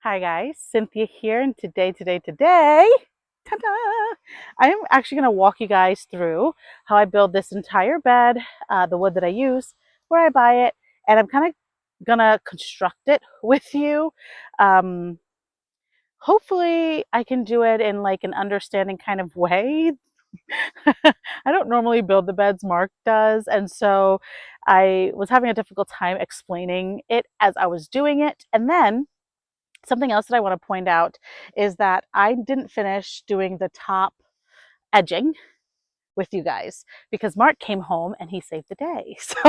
Hi guys, Cynthia here, and today, ta-da! I'm actually going to walk you guys through how I build this entire bed, the wood that I use, where I buy it, and I'm kind of going to construct it with you. Um, Hopefully I can do it in like an understanding kind of way. I don't normally build the beds, Mark does, and so I was having a difficult time explaining it as I was doing it, and then something else that I want to point out is that I didn't finish doing the top edging with you guys because Mark came home and he saved the day. So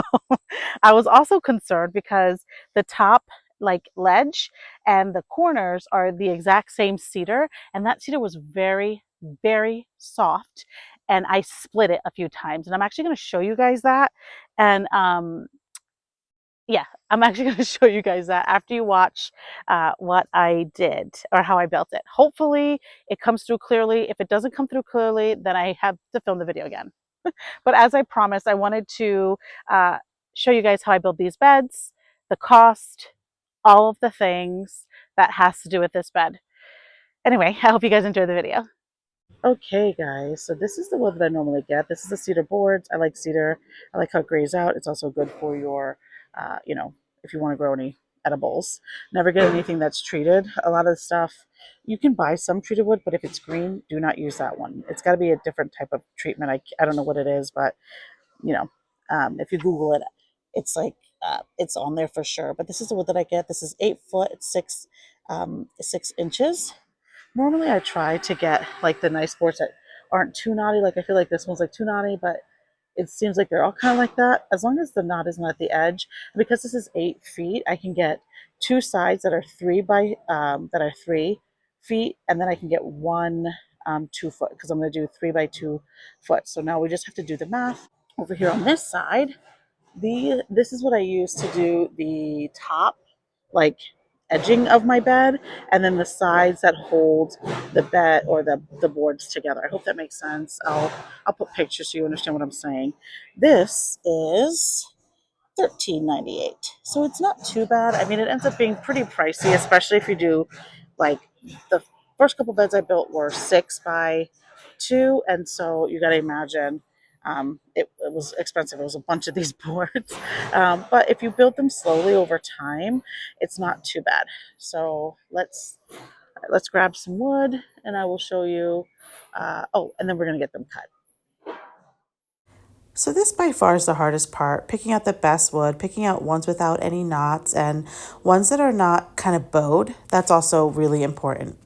I was also concerned because the top like ledge and the corners are the exact same cedar, and that cedar was very, very soft, and I split it a few times, and I'm actually going to show you guys that. And yeah, I'm actually going to show you guys that after you watch what I did or how I built it. Hopefully it comes through clearly. If it doesn't come through clearly, then I have to film the video again. But as I promised, I wanted to uh, show you guys how I build these beds, the cost, all of the things that has to do with this bed. Anyway, I hope you guys enjoy the video. Okay, guys, so this is the wood that I normally get. This is the cedar boards. I like cedar. I like how it grays out. It's also good for your, if you want to grow any edibles. Never get anything that's treated. A lot of the stuff, you can buy some treated wood, but if it's green, do not use that one. It's got to be a different type of treatment. I don't know what it is, but, you know, if you Google it, it's like, it's on there for sure. But this is the wood that I get. This is 8 foot, it's 6 inches. Normally I try to get like the nice boards that aren't too knotty. Like I feel like this one's like too knotty, but it seems like they're all kind of like that. As long as the knot isn't at the edge. Because this is 8 feet, I can get two sides that are 3 feet, and then I can get one 2 foot because I'm going to do 3 by 2 foot. So now we just have to do the math over here on this side. This is what I use to do the top, like edging of my bed, and then the sides that hold the bed or the boards together. I hope that makes sense. I'll put pictures so you understand what I'm saying. This is $13.98, so it's not too bad. I mean, it ends up being pretty pricey, especially if you do like the first couple beds I built were 6 by 2, and so you got to imagine it was expensive. It was a bunch of these boards, but if you build them slowly over time, it's not too bad. So let's grab some wood, and I will show you. Oh, and then we're gonna get them cut. So this by far is the hardest part, picking out the best wood, picking out ones without any knots and ones that are not kind of bowed. That's also really important.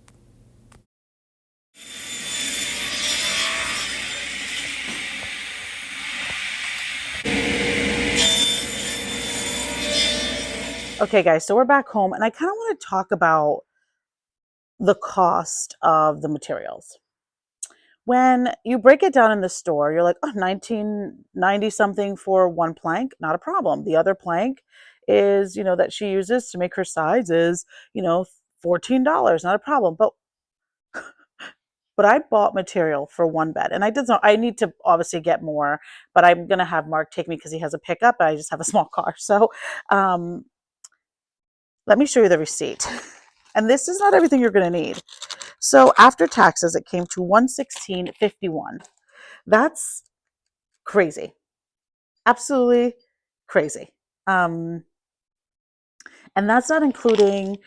Okay, guys, so we're back home, and I kind of want to talk about the cost of the materials. When you break it down in the store, you're like, oh, 1990 something for one plank, not a problem. The other plank is, that she uses to make her sides is, $14, not a problem. But I bought material for one bed, and I need to obviously get more, but I'm gonna have Mark take me because he has a pickup, and I just have a small car. So um, let me show you the receipt. And this is not everything you're gonna need. So after taxes, it came to $116.51. That's crazy, absolutely crazy. Um, and that's not including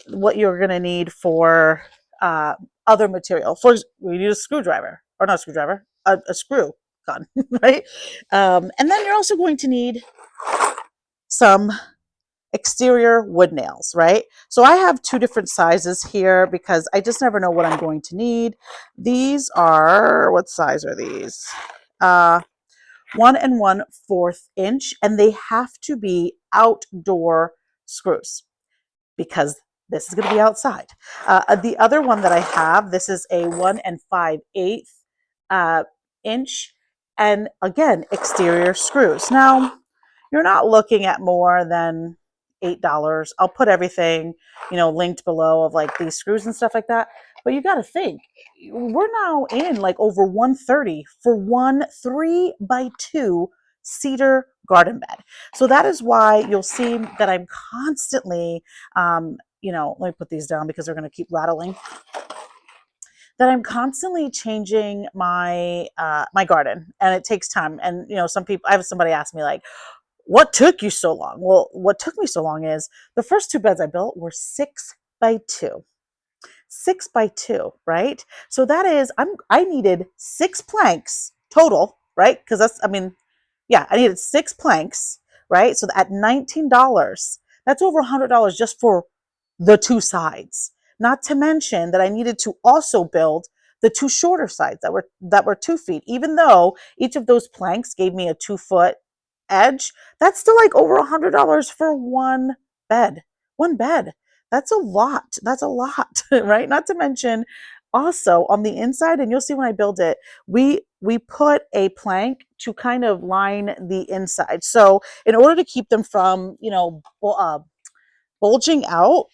what you're going to need for uh, other material. For we need a screwdriver, or not a screwdriver, a screw gun, right? And then you're also going to need some exterior wood nails, right? So I have two different sizes here because I just never know what I'm going to need. These are, what size are these? 1 1/4 inch, and they have to be outdoor screws because this is going to be outside. The other one that I have, this is a 1 5/8 inch, and again, exterior screws. Now, you're not looking at more than $8. I'll put everything, linked below of like these screws and stuff like that. But you got to think, we're now in like over 130 for one 3 by 2 cedar garden bed. So that is why you'll see that I'm constantly let me put these down because they're going to keep rattling, that I'm constantly changing my garden, and it takes time. And some people, I have somebody ask me like, what took you so long? Well, what took me so long is the first two beds I built were 6 by 2. 6 by 2, right? So that is, I needed 6 planks total, right? Because yeah, I needed 6 planks, right? So at $19, that's over $100 just for the two sides. Not to mention that I needed to also build the two shorter sides that were 2 feet. Even though each of those planks gave me a 2 foot edge, that's still like over $100 for one bed. One bed. That's a lot. That's a lot, right? Not to mention also on the inside, and you'll see when I build it, we put a plank to kind of line the inside. So in order to keep them from, bulging out,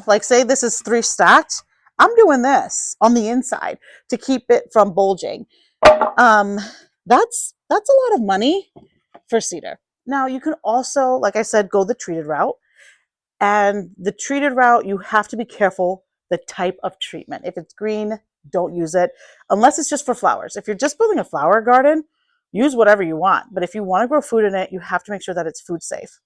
like say this is 3 stacked, I'm doing this on the inside to keep it from bulging. Um, that's a lot of money for cedar. Now you can also, like I said, go the treated route. And the treated route, you have to be careful the type of treatment. If it's green, don't use it unless it's just for flowers. If you're just building a flower garden, use whatever you want. But if you want to grow food in it, you have to make sure that it's food safe.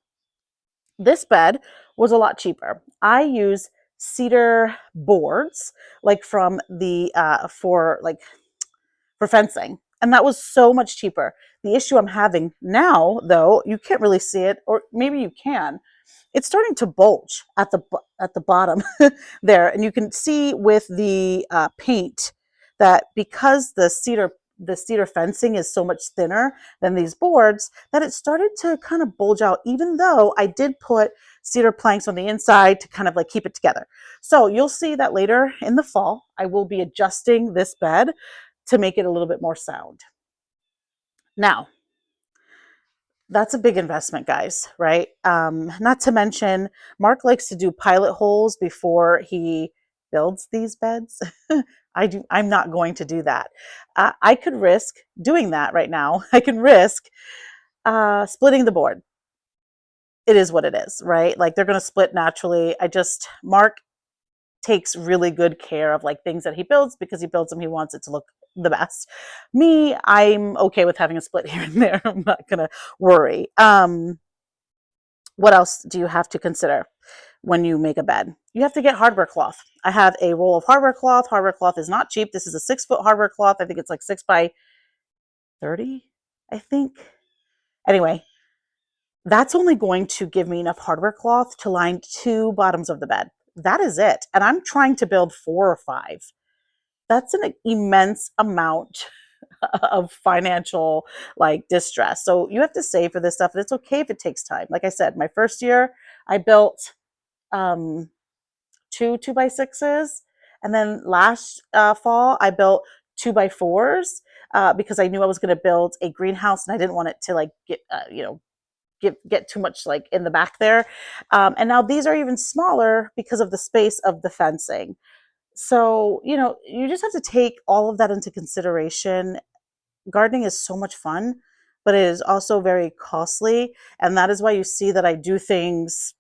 This bed was a lot cheaper. I use cedar boards, like from the for fencing, and that was so much cheaper. The issue I'm having now, though, you can't really see it, or maybe you can. It's starting to bulge at the bottom there, and you can see with the paint that because the cedar fencing is so much thinner than these boards, that it started to kind of bulge out, even though I did put cedar planks on the inside to kind of like keep it together. So you'll see that later in the fall, I will be adjusting this bed to make it a little bit more sound. Now, that's a big investment, guys, right? Not to mention, Mark likes to do pilot holes before he builds these beds. I'm not going to do that. I could risk doing that right now. I can risk splitting the board. It is what it is, right? Like they're going to split naturally. Mark takes really good care of like things that he builds because he builds them, he wants it to look the best. Me, I'm okay with having a split here and there. I'm not gonna worry. What else do you have to consider when you make a bed? You have to get hardware cloth. I have a roll of hardware cloth. Hardware cloth is not cheap. This is a 6 foot hardware cloth. I think it's like 6 by 30, I think. Anyway, that's only going to give me enough hardware cloth to line 2 bottoms of the bed. That is it. And I'm trying to build 4 or 5. That's an immense amount of financial like distress. So you have to save for this stuff, and it's okay if it takes time. Like I said, my first year I built um, 2 2x6s, and then last fall I built 2x4s because I knew I was going to build a greenhouse, and I didn't want it to like get too much like in the back there. And now these are even smaller because of the space of the fencing. So, you just have to take all of that into consideration. Gardening is so much fun, but it is also very costly. And that is why you see that I do things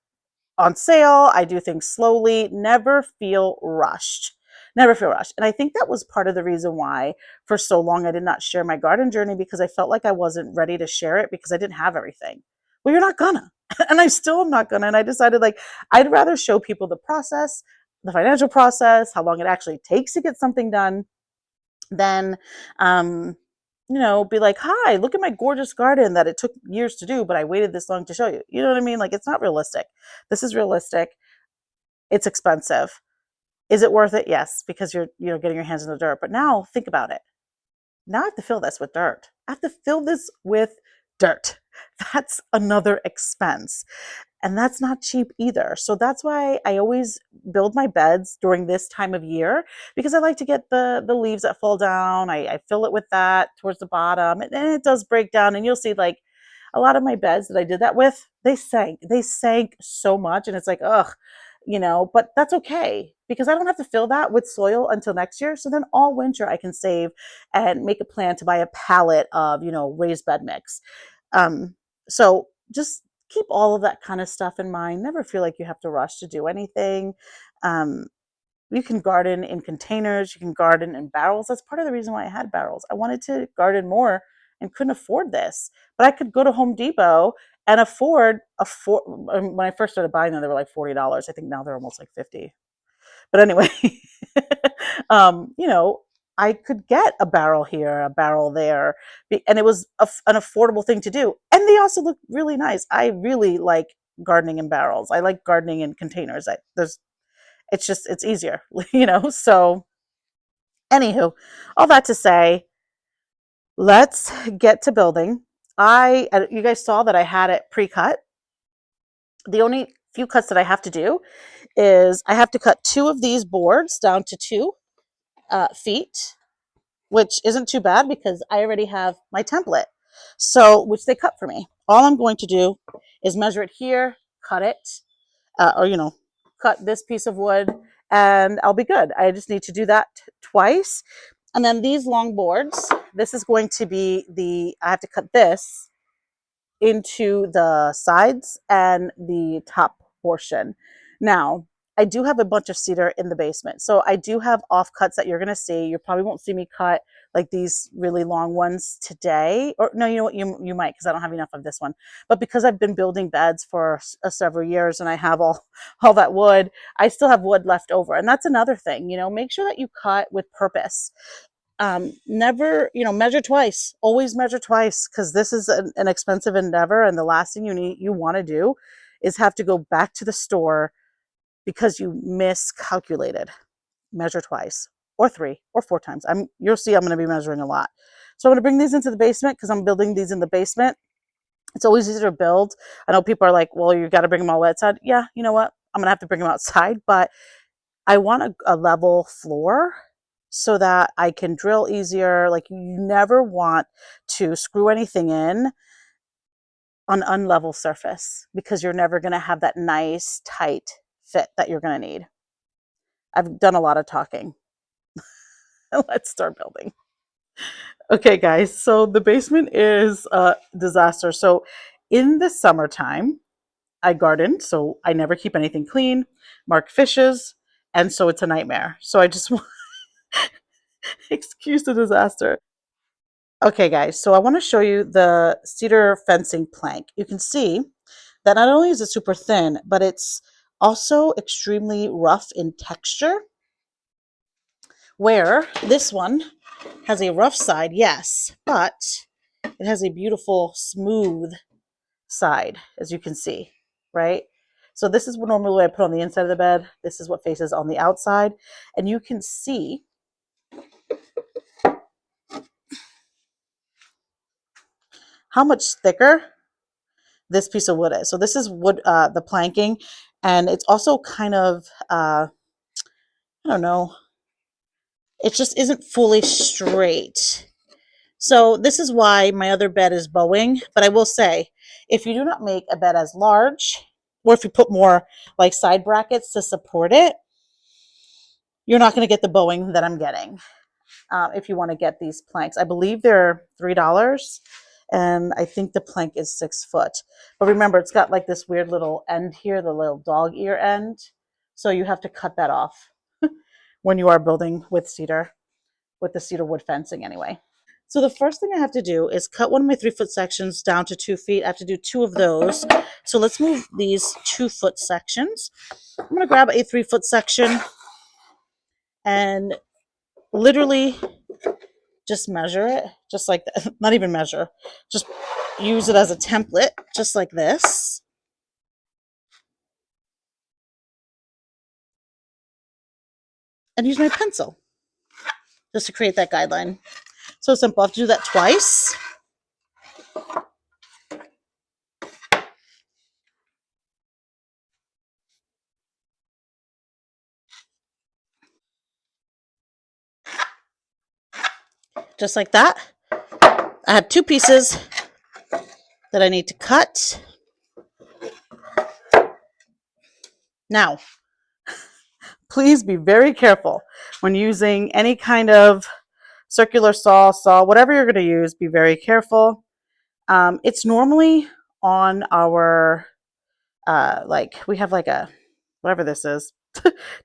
on sale. I do things slowly, never feel rushed. Never feel rushed. And I think that was part of the reason why for so long I did not share my garden journey, because I felt like I wasn't ready to share it because I didn't have everything. Well, you're not gonna. And I still am not gonna. And I decided like I'd rather show people the process, the financial process, how long it actually takes to get something done, than be like, hi, look at my gorgeous garden that it took years to do, but I waited this long to show you. You know what I mean? Like, it's not realistic. This is realistic. It's expensive. Is it worth it? Yes, because you're getting your hands in the dirt. But now think about it. Now I have to fill this with dirt. I have to fill this with dirt. That's another expense. And that's not cheap either. So that's why I always build my beds during this time of year, because I like to get the leaves that fall down. I fill it with that towards the bottom, and it does break down. And you'll see like a lot of my beds that I did that with, they sank. They sank so much, and it's like, ugh, but that's okay because I don't have to fill that with soil until next year. So then all winter I can save and make a plan to buy a pallet of, raised bed mix. So just keep all of that kind of stuff in mind. Never feel like you have to rush to do anything. Um, you can garden in containers, you can garden in barrels. That's part of the reason why I had barrels. I wanted to garden more and couldn't afford this. But I could go to Home Depot and afford when I first started buying them, they were like $40. I think now they're almost like 50. But anyway, you know, I could get a barrel here, a barrel there, and it was an affordable thing to do. And they also look really nice. I really like gardening in barrels. I like gardening in containers. It's easier, you know. So, anywho, all that to say, let's get to building. You guys saw that I had it pre-cut. The only few cuts that I have to do is I have to cut 2 of these boards down to 2 feet, which isn't too bad because I already have my template. So, which they cut for me. All I'm going to do is measure it here, cut it, or, cut this piece of wood, and I'll be good. I just need to do that twice. And then these long boards, this is going to be I have to cut this into the sides and the top portion. Now, I do have a bunch of cedar in the basement. So I do have offcuts that you're going to see. You probably won't see me cut like these really long ones today. Or no, you know what? You might, because I don't have enough of this one. But because I've been building beds for several years and I have all that wood, I still have wood left over. And that's another thing, make sure that you cut with purpose. Never, measure twice. Always measure twice, because this is an expensive endeavor, and the last thing you want to do is have to go back to the store because you miscalculated. Measure twice, or 3 or 4 times. You'll see I'm going to be measuring a lot. So I'm going to bring these into the basement because I'm building these in the basement. It's always easier to build. I know people are like, well, you got to bring them all outside. Yeah, you know what? I'm going to have to bring them outside, but I want a level floor so that I can drill easier. Like, you never want to screw anything in on unlevel surface because you're never going to have that nice tight fit that you're going to need. I've done a lot of talking. Let's start building. Okay, guys, so the basement is a disaster. So in the summertime, I garden, so I never keep anything clean, mark fishes, and so it's a nightmare. So I just want excuse the disaster. Okay, guys, so I want to show you the cedar fencing plank. You can see that not only is it super thin, but it's also extremely rough in texture, where this one has a rough side, yes, but it has a beautiful smooth side, as you can see, right? So this is what normally I put on the inside of the bed. This is what faces on the outside, and you can see how much thicker this piece of wood is. So this is wood, the planking, and it's also kind of, I don't know, it just isn't fully straight. So this is why my other bed is bowing. But I will say, if you do not make a bed as large, or if you put more like side brackets to support it, you're not going to get the bowing that I'm getting. If you want to get these planks, I believe they're $3, and I think the plank is 6 foot. But remember, it's got like this weird little end here, the little dog ear end. So you have to cut that off when you are building with the cedar wood fencing anyway. So the first thing I have to do is cut one of my 3-foot sections down to 2 feet. I have to do 2 of those. So let's move these 2-foot sections. I'm going to grab a 3-foot section and literally just measure it, just like that. Not even measure, just use it as a template, just like this. And use my pencil just to create that guideline. So simple. I have to do that twice. Just like that. I have 2 pieces that I need to cut. Now, please be very careful when using any kind of circular saw, whatever you're going to use, be very careful. It's normally on our like we have like a whatever this is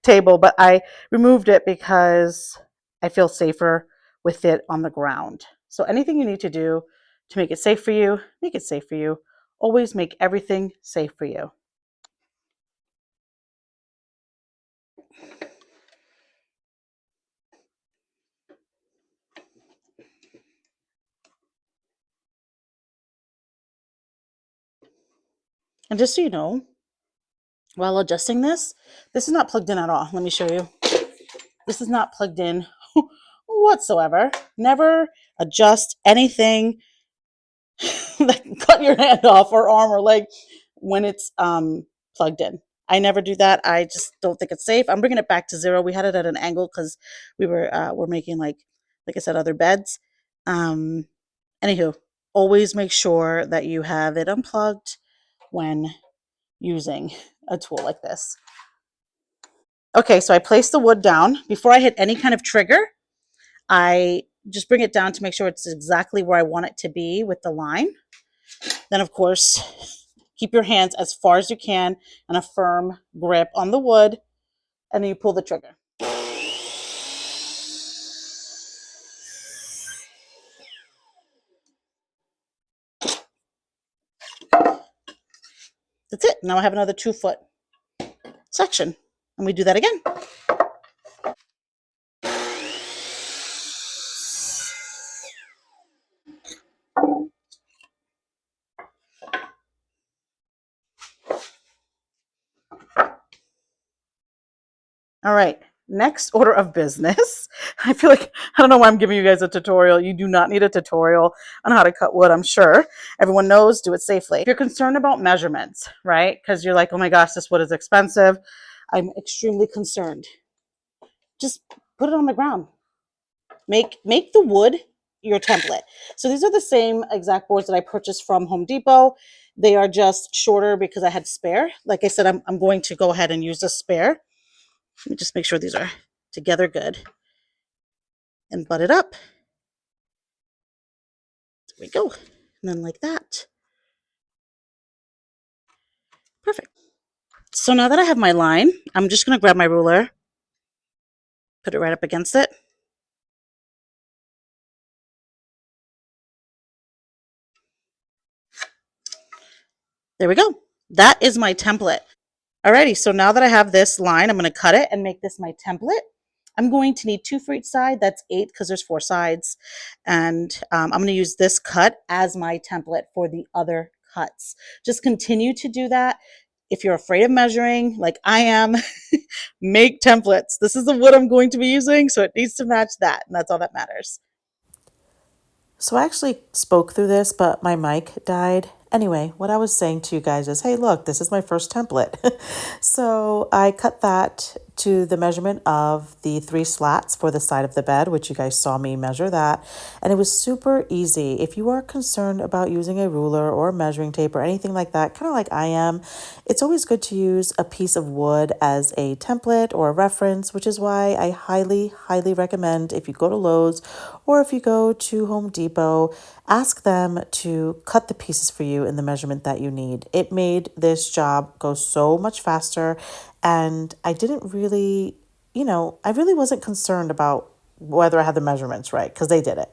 table, but I removed it because I feel safer with it on the ground. So anything you need to do to make it safe for you, make it safe for you. Always make everything safe for you. And just so you know, while adjusting this is not plugged in at all. Let me show you. This is not plugged in whatsoever. Never adjust anything that can cut your hand off or arm or leg when it's plugged in. I never do that. I just don't think it's safe. I'm bringing it back to zero. We had it at an angle because we're making like I said, other beds. Um, Anywho, always make sure that you have it unplugged when using a tool like this. Okay, so I placed the wood down. Before I hit any kind of trigger, I just bring it down to make sure it's exactly where I want it to be with the line. Then, of course, keep your hands as far as you can and a firm grip on the wood, and then you pull the trigger. That's it. Now I have another 2-foot section, and we do that again. All right, next order of business. I feel like, I don't know why I'm giving you guys a tutorial. You do not need a tutorial on how to cut wood, I'm sure. Everyone knows, do it safely. If you're concerned about measurements, right? Because you're like, oh my gosh, this wood is expensive. I'm extremely concerned. Just put it on the ground. Make the wood your template. So these are the same exact boards that I purchased from Home Depot. They are just shorter because I had spare. Like I said, I'm going to go ahead and use a spare. Let me just make sure these are together good and butt it up. There we go. And then like that. Perfect. So now that I have my line, I'm just going to grab my ruler, put it right up against it. There we go. That is my template. Alrighty, so now that I have this line, I'm going to cut it and make this my template. I'm going to need 2 for each side. That's 8 because there's 4 sides. And I'm going to use this cut as my template for the other cuts. Just continue to do that. If you're afraid of measuring, like I am, make templates. This is the wood I'm going to be using, so it needs to match that, and that's all that matters. So I actually spoke through this, but my mic died. Anyway, what I was saying to you guys is, hey, look, this is my first template. So I cut that to the measurement of the 3 slats for the side of the bed, which you guys saw me measure that. And it was super easy. If you are concerned about using a ruler or a measuring tape or anything like that, kind of like I am, it's always good to use a piece of wood as a template or a reference, which is why I highly, highly recommend if you go to Lowe's or if you go to Home Depot, ask them to cut the pieces for you in the measurement that you need. It made this job go so much faster, and I didn't really, I really wasn't concerned about whether I had the measurements right because they did it.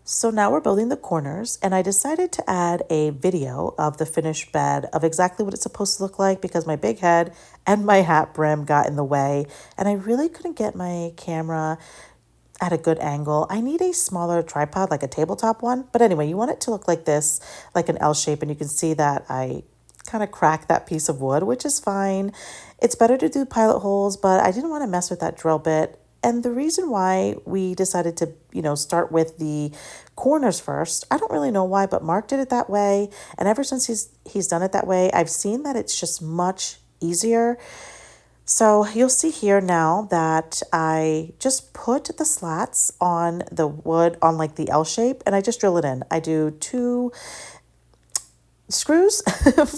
So now we're building the corners, and I decided to add a video of the finished bed of exactly what it's supposed to look like because my big head and my hat brim got in the way, and I really couldn't get my camera at a good angle. I need a smaller tripod, like a tabletop one. But anyway, you want it to look like this, like an L shape, and you can see that I kind of cracked that piece of wood, which is fine. It's better to do pilot holes, but I didn't want to mess with that drill bit. And the reason why we decided to, start with the corners first, I don't really know why, but Mark did it that way. And ever since he's done it that way, I've seen that it's just much easier. So you'll see here now that I just put the slats on the wood on like the L shape, and I just drill it in. I do 2 screws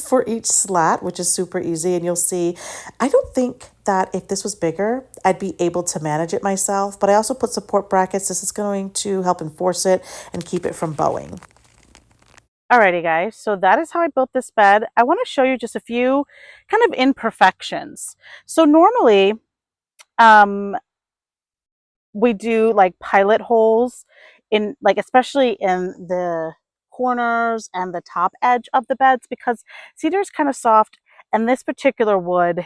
for each slat, which is super easy. And you'll see, I don't think that if this was bigger, I'd be able to manage it myself, but I also put support brackets. This is going to help enforce it and keep it from bowing. Alrighty guys, so that is how I built this bed. I want to show you just a few kind of imperfections. So normally, um, we do like pilot holes in like especially in the corners and the top edge of the beds because cedar is kind of soft and this particular wood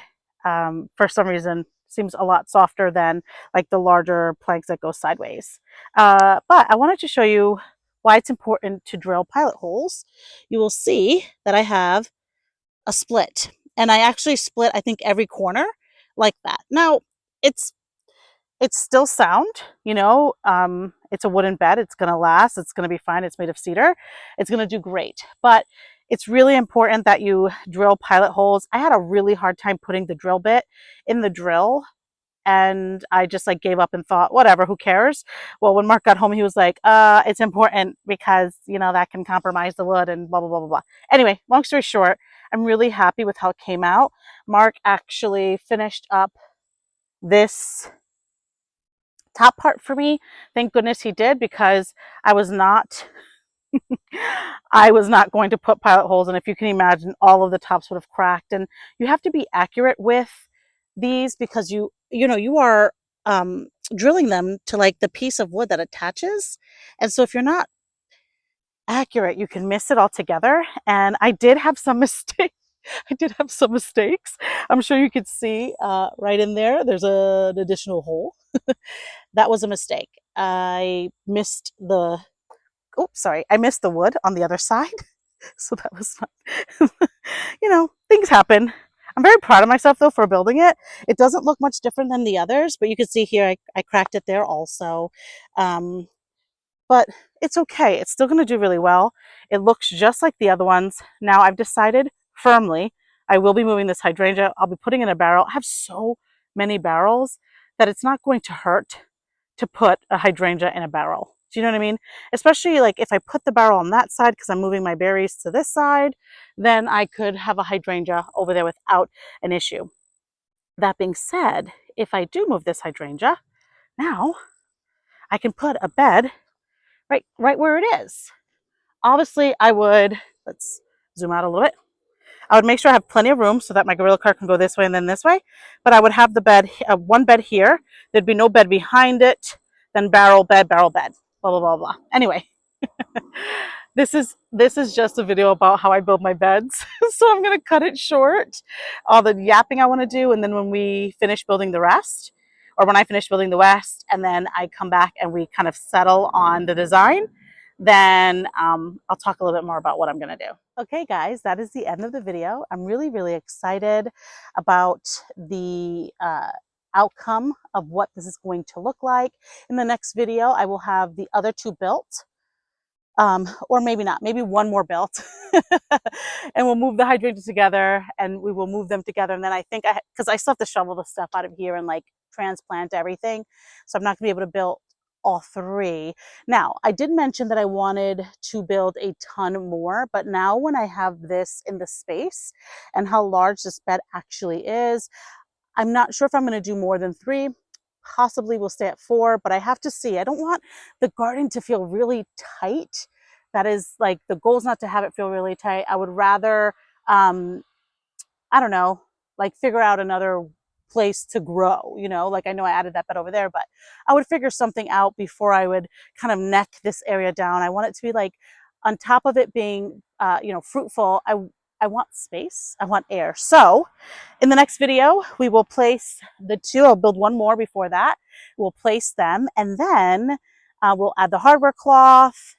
for some reason seems a lot softer than like the larger planks that go sideways. But I wanted to show you why it's important to drill pilot holes. You will see that I have a split and I actually split I think every corner like that. Now it's still sound, you know, it's a wooden bed, it's going to last, it's going to be fine, it's made of cedar, it's going to do great. But it's really important that you drill pilot holes. I had a really hard time putting the drill bit in the drill and I just like gave up and thought, whatever, who cares? Well, when Mark got home, he was like, it's important because, you know, that can compromise the wood and blah, blah, blah, blah, blah. Anyway, long story short, I'm really happy with how it came out. Mark actually finished up this top part for me. Thank goodness he did because I was not I was not going to put pilot holes, and if you can imagine, all of the tops would have cracked. And you have to be accurate with these because you are drilling them to like the piece of wood that attaches, and so if you're not accurate, you can miss it altogether. And I did have some mistakes. I did have some mistakes. I'm sure you could see right in there. There's an additional hole. That was a mistake. I missed the, oops, sorry, I missed the wood on the other side. So that was not, you know, things happen. I'm very proud of myself though for building it. It doesn't look much different than the others, but you can see here I cracked it there also. Um, but it's okay. It's still going to do really well. It looks just like the other ones. Now I've decided firmly I will be moving this hydrangea. I'll be putting in a barrel. I have so many barrels that it's not going to hurt to put a hydrangea in a barrel. Do you know what I mean? Especially like if I put the barrel on that side because I'm moving my berries to this side, then I could have a hydrangea over there without an issue. That being said, if I do move this hydrangea, now I can put a bed right where it is. Obviously, I would, let's zoom out a little bit. I would make sure I have plenty of room so that my gorilla cart can go this way and then this way. But I would have the bed, one bed here. There'd be no bed behind it. Then barrel, bed, blah, blah, blah, blah. Anyway, this is just a video about how I build my beds. So I'm going to cut it short. All the yapping I want to do. And then when we finish building the rest, or when I finish building the rest, and then I come back and we kind of settle on the design, then I'll talk a little bit more about what I'm going to do. Okay, guys, that is the end of the video. I'm really, really excited about the outcome of what this is going to look like. In the next video, I will have the other two built. Or maybe not, maybe one more built. And we'll move the hydrangeas together and we will move them together. And then I think because I still have to shovel the stuff out of here and like transplant everything. So I'm not gonna be able to build all three. Now, I did mention that I wanted to build a ton more, but now when I have this in the space and how large this bed actually is, I'm not sure if I'm gonna do more than three. Possibly we'll stay at four, but I have to see. I don't want the garden to feel really tight. That is like the goal is not to have it feel really tight. I would rather, I don't know, like figure out another place to grow, you know, like I know I added that bed over there, but I would figure something out before I would kind of neck this area down. I want it to be like on top of it being, you know, fruitful. I want space. I want air. So in the next video, we will place the two. I'll build one more before that. We'll place them and then we'll add the hardware cloth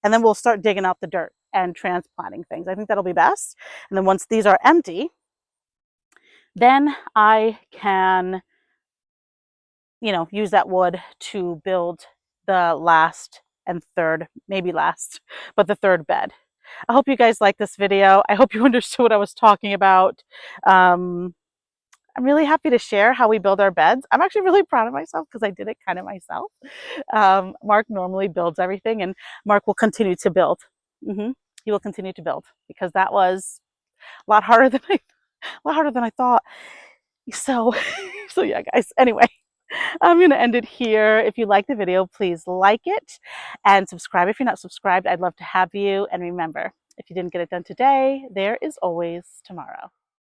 and then we'll start digging out the dirt and transplanting things. I think that'll be best. And then once these are empty, then I can, you know, use that wood to build the last and third, maybe last, but the third bed. I hope you guys liked this video. I hope you understood what I was talking about. I'm really happy to share how we build our beds. I'm actually really proud of myself because I did it kind of myself. Mark normally builds everything and Mark will continue to build. He will continue to build because that was a lot harder than I thought. So, so yeah, guys. Anyway, I'm going to end it here. If you like the video, please like it and subscribe if you're not subscribed. I'd love to have you. And remember, If you didn't get it done today, there is always tomorrow.